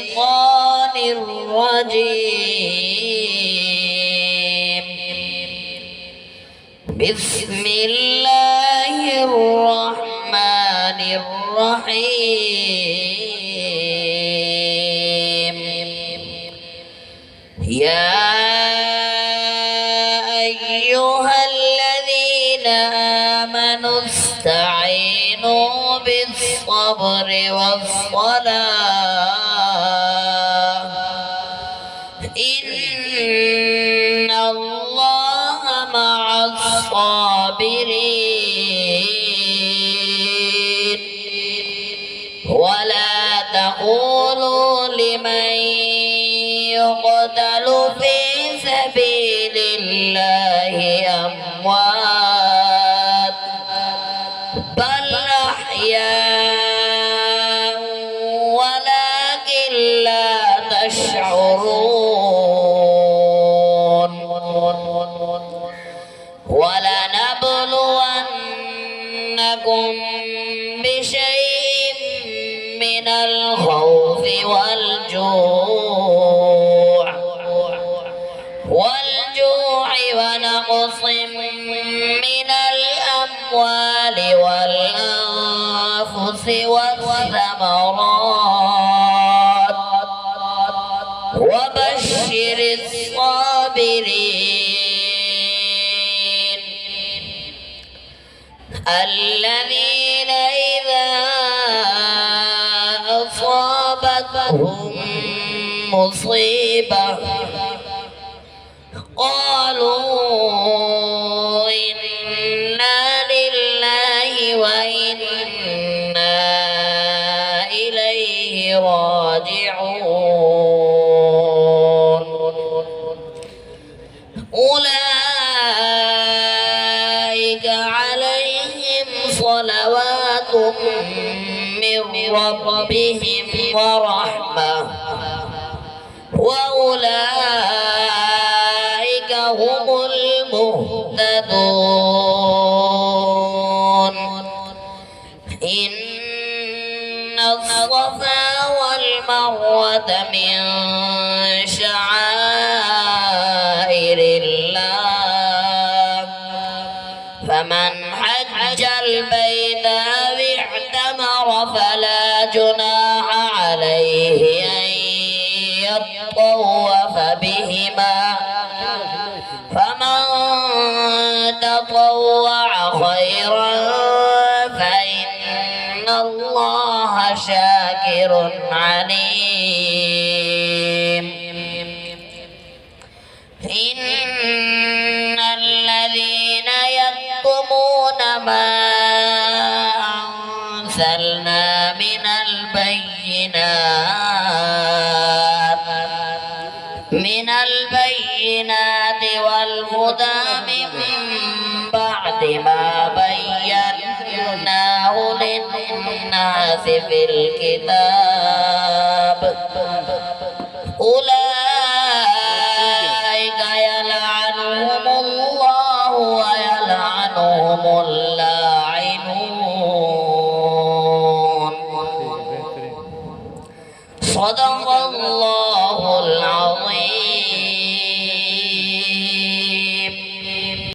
الشيطان الرجيم. بسم الله الرحمن الرحيم. يا أيها الذين آمنوا استعينوا بالصبر والصلاة إن الله مع الصابرين. ولا تقولوا لمن يقتل في سبيل الله أموات بل أحياء ولكن لا تشعرون. ولنبلونكم بشيء من الخوف والجوع ونقص من الأموال والأنفس والثمرات وبشر الصابرين الذين إذا أصابتهم مصيبة قالوا إنا لله وإنا إليه راجعون. أولئك عليهم صلوات من ربهم ورحمة وأولئك هم المهتدون. إن الصفا والمروة من شعائر الله فمن حج البيت أو اعتمر فلا جناح عليه أن يطوف بهما فمن تطوع خيرا فإن الله شاكر عليم. إن الذين يكتمون ما أنزلنا من البينات والهدى من بعد ما بيناه للناس في الكتاب أولئك يلعنهم الله ويلعنهم اللاعنون. صدق الله